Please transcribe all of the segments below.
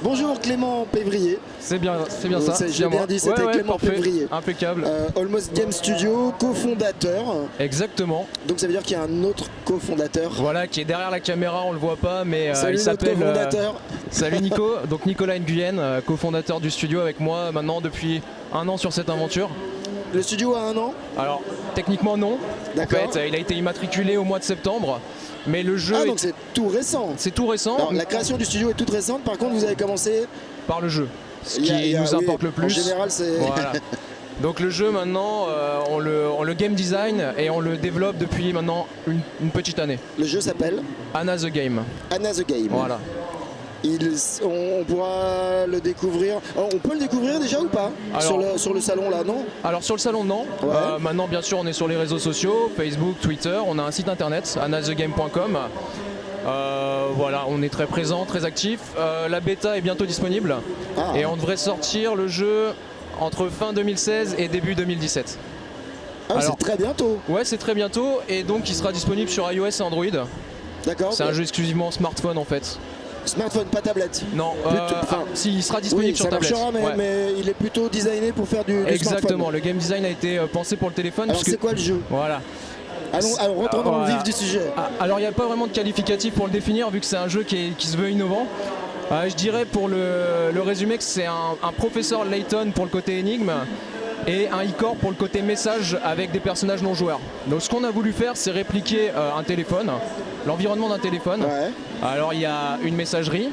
Bonjour Clément Pévrier. C'est bien ça. J'ai bien dit, c'était Clément parfait. Pévrier. Impeccable. Almost Game Studio, cofondateur. Exactement. Donc ça veut dire qu'il y a un autre cofondateur. Voilà, qui est derrière la caméra, on le voit pas, mais Salut il s'appelle. cofondateur. Salut Nico. Donc Nicolas Nguyen, cofondateur du studio avec moi maintenant depuis 1 an sur cette aventure. Le studio a 1 an? Alors techniquement non. D'accord. En fait, il a été immatriculé au mois de septembre. Mais le jeu. Ah, donc c'est tout récent. C'est tout récent. Alors, la création du studio est toute récente, par contre vous avez commencé par le jeu. Ce qui nous importe le plus. En général c'est. Voilà. Donc le jeu maintenant, on le game design et on le développe depuis maintenant une petite année. Le jeu s'appelle Anna the Game. Anna the Game. Voilà. On pourra le découvrir. Alors, on peut le découvrir déjà ou pas? Alors, sur le salon là, non? Alors sur le salon non. Ouais. Maintenant bien sûr on est sur les réseaux sociaux, Facebook, Twitter, on a un site internet, annathegame.com. Voilà, on est très présent, très actif. La bêta est bientôt disponible et on devrait sortir le jeu entre fin 2016 et début 2017. Ah, c'est très bientôt. Ouais, c'est très bientôt et donc il sera disponible sur iOS et Android. D'accord. C'est un jeu exclusivement smartphone en fait. Smartphone, pas tablette. Non, si, il sera disponible sur tablette. Marchera, mais il est plutôt designé pour faire du Exactement, smartphone. le game design a été pensé pour le téléphone. Alors c'est quoi le jeu? Voilà. Alors rentrons dans le vif du sujet. Alors il n'y a pas vraiment de qualificatif pour le définir vu que c'est un jeu qui se veut innovant. Je dirais pour le résumer que c'est un professeur Layton pour le côté énigme et un e-core pour le côté message avec des personnages non joueurs. Donc ce qu'on a voulu faire c'est répliquer un téléphone, l'environnement d'un téléphone. Ouais. Alors il y a une messagerie,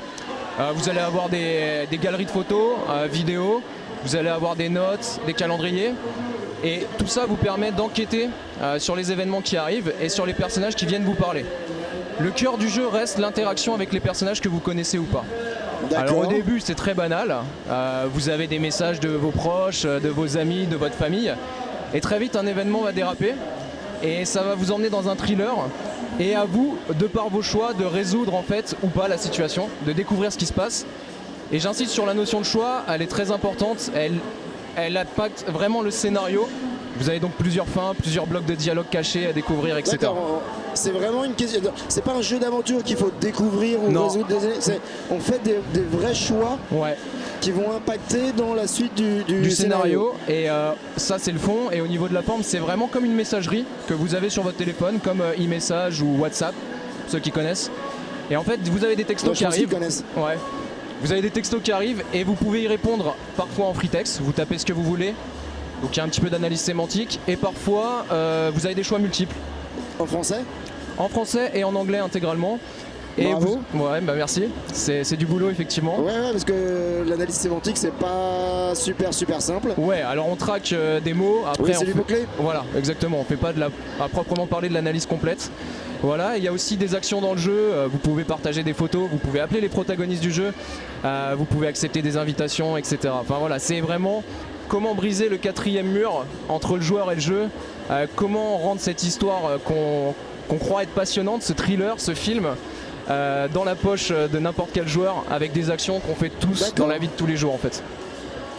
vous allez avoir des galeries de photos, vidéos, vous allez avoir des notes, des calendriers. Et tout ça vous permet d'enquêter sur les événements qui arrivent et sur les personnages qui viennent vous parler. Le cœur du jeu reste l'interaction avec les personnages que vous connaissez ou pas. Alors au début c'est très banal, vous avez des messages de vos proches, de vos amis, de votre famille. Et très vite un événement va déraper et ça va vous emmener dans un thriller. Et à vous, de par vos choix, de résoudre en fait ou pas la situation, de découvrir ce qui se passe. Et j'insiste sur la notion de choix, elle est très importante, elle impacte vraiment le scénario. Vous avez donc plusieurs fins, plusieurs blocs de dialogue cachés à découvrir, etc. D'accord, c'est vraiment une question. C'est pas un jeu d'aventure qu'il faut découvrir ou résoudre des. On fait des vrais choix qui vont impacter dans la suite du scénario. Et ça, c'est le fond. Et au niveau de la forme, c'est vraiment comme une messagerie que vous avez sur votre téléphone, comme e-message ou WhatsApp, ceux qui connaissent. Et en fait, vous avez des textos qui arrivent. Ouais. Vous avez des textos qui arrivent et vous pouvez y répondre parfois en free text. Vous tapez ce que vous voulez. Donc il y a un petit peu d'analyse sémantique et parfois vous avez des choix multiples. En français? En français et en anglais intégralement. Et bravo. Ouais, bah merci. C'est du boulot effectivement. Ouais, parce que l'analyse sémantique c'est pas super simple. Ouais, alors on traque des mots. Après c'est du mot-clé. Voilà, exactement. On fait pas à proprement parler de l'analyse complète. Voilà, il y a aussi des actions dans le jeu. Vous pouvez partager des photos, vous pouvez appeler les protagonistes du jeu, vous pouvez accepter des invitations, etc. Enfin voilà, c'est vraiment comment briser le 4e mur entre le joueur et le jeu, comment rendre cette histoire qu'on croit être passionnante, ce thriller, ce film, dans la poche de n'importe quel joueur avec des actions qu'on fait tous dans la vie de tous les jours en fait.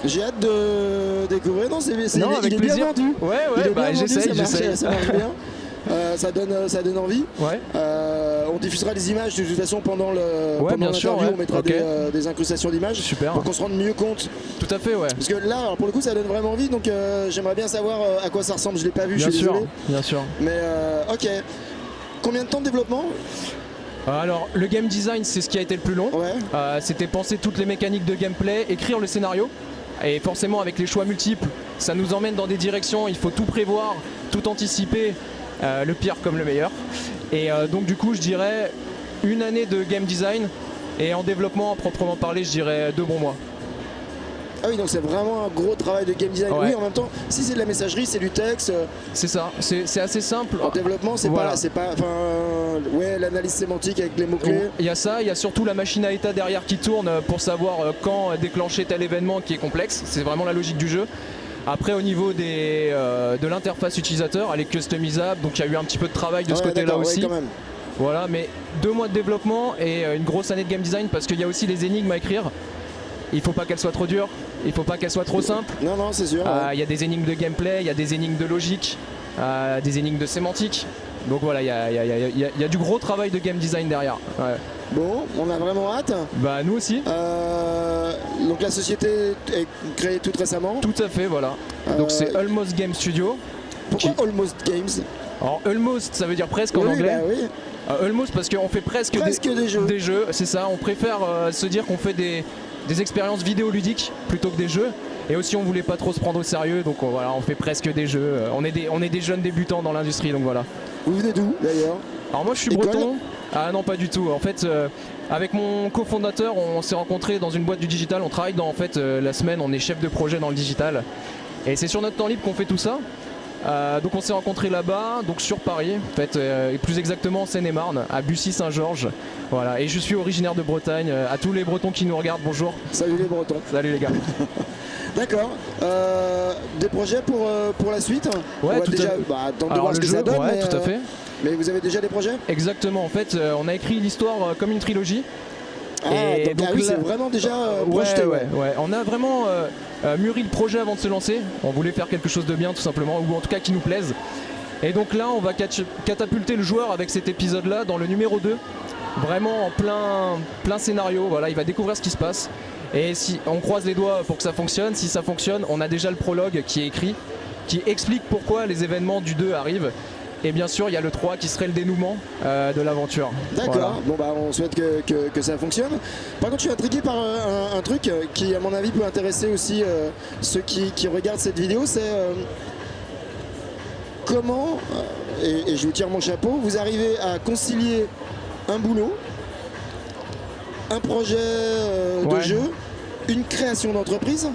J'ai hâte de découvrir. Non, avec il est plaisir. bien vendu. Ouais, j'essaie. Ça marche bien. Ça donne envie. Ouais. On diffusera les images de toute façon pendant l'interview, on mettra des incrustations d'images pour qu'on se rende mieux compte. Tout à fait, ouais. Parce que là, alors pour le coup, ça donne vraiment envie, donc j'aimerais bien savoir à quoi ça ressemble. Je l'ai pas vu, je suis désolé. Bien sûr. Mais ok. Combien de temps de développement? Alors le game design c'est ce qui a été le plus long. C'était penser toutes les mécaniques de gameplay, écrire le scénario. Et forcément avec les choix multiples, ça nous emmène dans des directions, il faut tout prévoir, tout anticiper, le pire comme le meilleur. Et donc du coup je dirais 1 année de game design et en développement à proprement parler je dirais 2 bons mois. Ah oui, donc c'est vraiment un gros travail de game design. Ouais. Oui, en même temps, si c'est de la messagerie, c'est du texte. C'est ça, c'est assez simple. En développement, c'est pas, l'analyse sémantique avec les mots-clés. Il y a ça, il y a surtout la machine à état derrière qui tourne pour savoir quand déclencher tel événement qui est complexe. C'est vraiment la logique du jeu. Après au niveau de l'interface utilisateur, elle est customisable, donc il y a eu un petit peu de travail de ce côté-là aussi. Quand même. Voilà, mais 2 mois de développement et une grosse année de game design parce qu'il y a aussi les énigmes à écrire. Il faut pas qu'elles soient trop dures, il faut pas qu'elles soient trop simples. Non, c'est sûr. Il y a des énigmes de gameplay, il y a des énigmes de logique, des énigmes de sémantique. Donc voilà, il y a du gros travail de game design derrière. Ouais. Bon, on a vraiment hâte. Bah nous aussi. Donc la société est créée toute récemment. Tout à fait, voilà. Donc c'est Almost Game Studio. Pourquoi Almost Games? Alors Almost, ça veut dire presque en anglais. Bah oui. Almost parce qu'on fait presque des jeux. C'est ça, on préfère se dire qu'on fait des expériences vidéoludiques plutôt que des jeux. Et aussi on voulait pas trop se prendre au sérieux, donc voilà, on fait presque des jeux. On est des jeunes débutants dans l'industrie, donc voilà. Vous venez d'où d'ailleurs? Alors moi je suis breton. Ah non, pas du tout. En fait, avec mon cofondateur, on s'est rencontrés dans une boîte du digital. On travaille dans la semaine, on est chef de projet dans le digital. Et c'est sur notre temps libre qu'on fait tout ça. Donc on s'est rencontrés là-bas, donc sur Paris, en fait, et plus exactement en Seine-et-Marne, à Bussy-Saint-Georges. Voilà. Et je suis originaire de Bretagne. À tous les Bretons qui nous regardent, bonjour. Salut les Bretons. Salut les gars. D'accord. Des projets pour la suite? Ouais, tout déjà, attendre de voir ce que ça donne. Ouais, tout à fait. Mais vous avez déjà des projets? Exactement. En fait, on a écrit l'histoire comme une trilogie. Et donc oui, c'est vraiment déjà projeté. Ouais. On a vraiment mûri le projet avant de se lancer. On voulait faire quelque chose de bien tout simplement, ou en tout cas qui nous plaise. Et donc là, on va catapulter le joueur avec cet épisode-là dans le numéro 2. Vraiment en plein scénario. Voilà, il va découvrir ce qui se passe. Et si on croise les doigts pour que ça fonctionne, si ça fonctionne, on a déjà le prologue qui est écrit, qui explique pourquoi les événements du 2 arrivent. Et bien sûr, il y a le 3 qui serait le dénouement de l'aventure. D'accord, voilà. Bon on souhaite que ça fonctionne. Par contre, je suis intrigué par un truc qui, à mon avis, peut intéresser aussi ceux qui regardent cette vidéo, c'est comment, et je vous tire mon chapeau, vous arrivez à concilier un boulot, un projet de jeu, une création d'entreprise.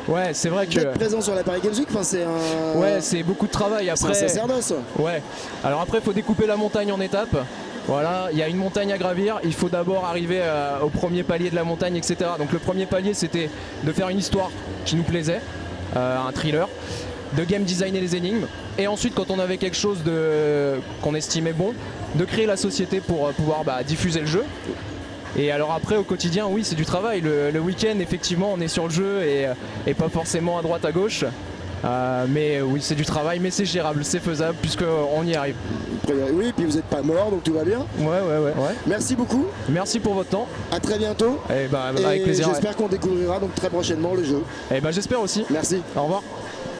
Ouais, c'est vrai que d'être présent sur la Paris Games Week, c'est un... Ouais, c'est beaucoup de travail. Après, c'est un sacerdoce. Ouais. Alors après, il faut découper la montagne en étapes. Voilà, il y a une montagne à gravir. Il faut d'abord arriver au premier palier de la montagne, etc. Donc le premier palier, c'était de faire une histoire qui nous plaisait, un thriller, de game designer les énigmes. Et ensuite, quand on avait quelque chose qu'on estimait bon, de créer la société pour pouvoir diffuser le jeu. Et alors après au quotidien, oui, c'est du travail. Le week-end, effectivement, on est sur le jeu et pas forcément à droite à gauche. Mais oui, c'est du travail, mais c'est gérable, c'est faisable puisqu'on y arrive. Oui, et puis vous n'êtes pas mort, donc tout va bien. Ouais. Merci beaucoup. Merci pour votre temps. À très bientôt. Et avec plaisir. J'espère qu'on découvrira donc très prochainement le jeu. Et j'espère aussi. Merci. Au revoir.